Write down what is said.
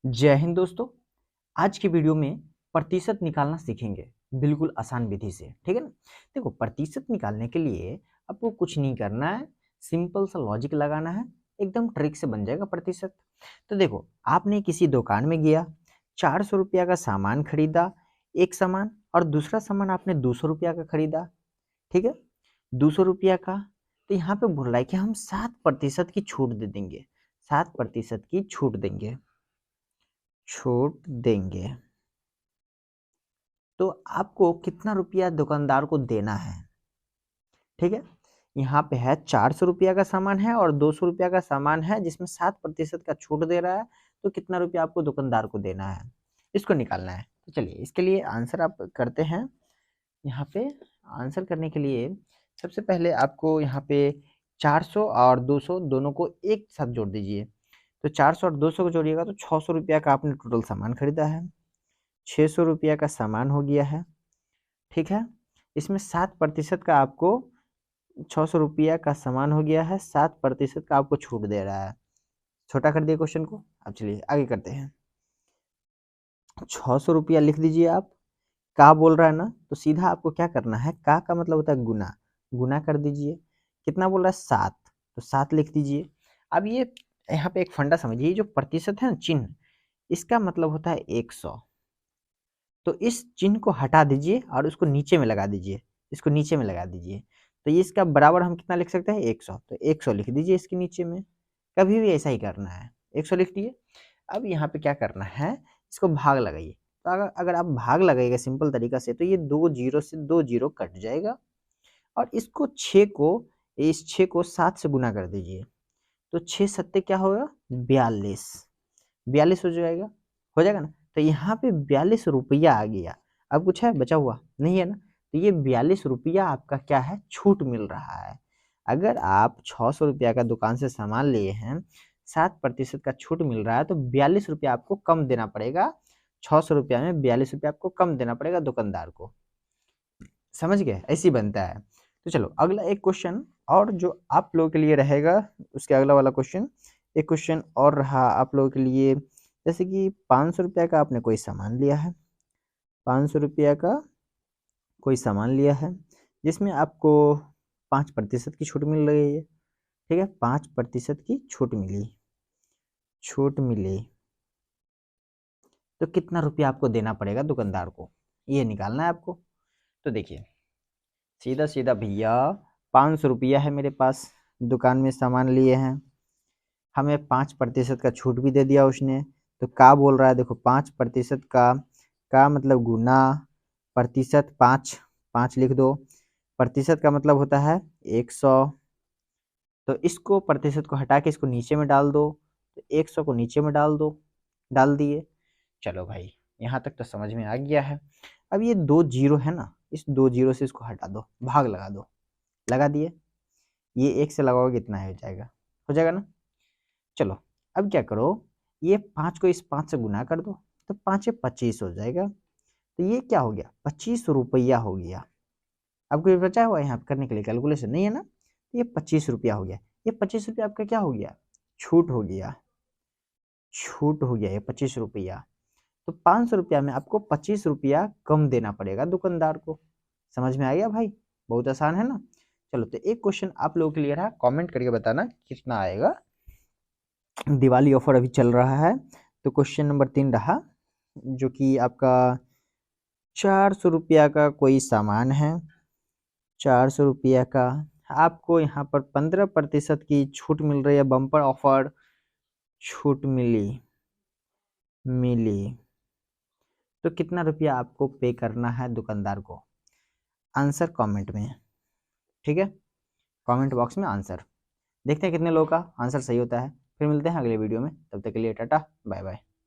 जय हिंद दोस्तों। आज की वीडियो में प्रतिशत निकालना सीखेंगे बिल्कुल आसान विधि से। ठीक है ना। देखो, प्रतिशत निकालने के लिए आपको कुछ नहीं करना है, सिंपल सा लॉजिक लगाना है, एकदम ट्रिक से बन जाएगा प्रतिशत। तो देखो, आपने किसी दुकान में गया, 400 रुपया का सामान खरीदा, एक सामान, और दूसरा सामान आपने 200 रुपया का खरीदा। ठीक है, 200 रुपया का। तो यहाँ पे बोल रहा है कि हम 7% की छूट दे देंगे, 7% की छूट देंगे। तो आपको कितना रुपया दुकानदार को देना है? ठीक है, यहाँ पे है 400 रुपया का सामान है और 200 रुपया का सामान है जिसमें 7% का छूट दे रहा है। तो कितना रुपया आपको दुकानदार को देना है, इसको निकालना है। तो चलिए इसके लिए आंसर आप करते हैं। यहाँ पे आंसर करने के लिए सबसे पहले आपको यहाँ पे 400 और 200 दोनों को एक साथ जोड़ दीजिए। तो 400 और 200 को जोड़िएगा तो 600 रुपया का आपने टोटल सामान खरीदा है, 600 रुपया का सामान हो गया है। ठीक है, इसमें 7% का आपको 600 रुपया का सामान हो गया है, 7% का आपको छूट दे रहा है। छोटा कर दिए क्वेश्चन को। अब चलिए आगे करते हैं। 600 रुपया लिख दीजिए आप। का बोल रहा है ना, तो सीधा आपको क्या करना है, का मतलब होता है गुना, गुना कर दीजिए। कितना बोल रहा है, 7, तो 7 लिख दीजिए। अब ये यहाँ पे एक फंडा समझिए, जो प्रतिशत है ना चिन्ह, इसका मतलब होता है 100। तो इस चिन्ह को हटा दीजिए और उसको नीचे में लगा दीजिए, इसको नीचे में लगा दीजिए। तो ये इसका बराबर हम कितना लिख सकते हैं, 100। तो 100 लिख दीजिए इसके नीचे में। कभी भी ऐसा ही करना है, 100 लिख दिए। अब यहाँ पे क्या करना है, इसको भाग लगाइए। तो अगर आप भाग लगाइएगा सिंपल तरीका से, तो ये 2 जीरो से 2 जीरो कट जाएगा और इसको 6 को, इस 6 को 7 से गुना कर दीजिए। तो 6 सत्ते क्या होगा, 42, 42 हो जाएगा ना। तो यहाँ पे 42 रुपया आ गया। अब कुछ है बचा हुआ नहीं है ना, तो ये 42 रुपया आपका क्या है, छूट मिल रहा है। अगर आप 600 रुपया का दुकान से सामान लिए हैं, 7% का छूट मिल रहा है, तो 42 रुपया आपको कम देना पड़ेगा। 600 रुपया में 42 रुपया आपको कम देना पड़ेगा दुकानदार को। समझ गए, ऐसी बनता है। तो चलो अगला एक क्वेश्चन और जो आप लोगों के लिए रहेगा, उसके अगला वाला क्वेश्चन, एक क्वेश्चन और रहा आप लोगों के लिए। जैसे कि 500 रुपया का आपने कोई सामान लिया है, 500 रुपया का कोई सामान लिया है जिसमें आपको 5% की छूट मिल रही है। ठीक है, 5% की छूट मिली। तो कितना रुपया आपको देना पड़ेगा दुकानदार को, ये निकालना है आपको। तो देखिए सीधा सीधा भैया, 500 रुपया है मेरे पास, दुकान में सामान लिए हैं, हमें 5% का छूट भी दे दिया उसने। तो का बोल रहा है, देखो 5% का मतलब गुना, प्रतिशत 5, 5 लिख दो। प्रतिशत का मतलब होता है 100। तो इसको प्रतिशत को हटा के इसको नीचे में डाल दो, तो 100 को नीचे में डाल दो, डाल दिए। चलो भाई, यहाँ तक तो समझ में आ गया है। अब ये 2 जीरो है ना, इस 2 जीरो से इसको हटा दो, भाग लगा दो, लगा दिए। ये 1 से लगाओगे कितना हो जाएगा ना। चलो अब क्या करो, ये 5 को इस 5 से गुना कर दो, तो 5 25 हो जाएगा। तो ये क्या हो गया, 25 रुपया हो गया। अब कोई बचा हुआ है यहाँ पे करने के लिए, कैलकुलेशन नहीं है ना। तो ये 25 रुपया हो गया। ये 25 रुपया आपका क्या हो गया, छूट हो गया, छूट हो गया ये 25 रुपया। तो 500 रुपया में आपको 25 रुपया कम देना पड़ेगा दुकानदार को। समझ में आ गया भाई, बहुत आसान है ना। चलो तो एक क्वेश्चन आप लोगों के लिए रहा, कमेंट करके बताना कितना आएगा। दिवाली ऑफर अभी चल रहा है। तो क्वेश्चन नंबर 3 रहा, जो कि आपका 400 रुपया का कोई सामान है, 400 रुपया का आपको यहाँ पर 15% की छूट मिल रही है, बम्पर ऑफर छूट मिली। तो कितना रुपया आपको पे करना है दुकानदार को, आंसर कमेंट में। ठीक है, कमेंट बॉक्स में आंसर देखते हैं कितने लोगों का आंसर सही होता है। फिर मिलते हैं अगले वीडियो में, तब तक के लिए टाटा बाय बाय।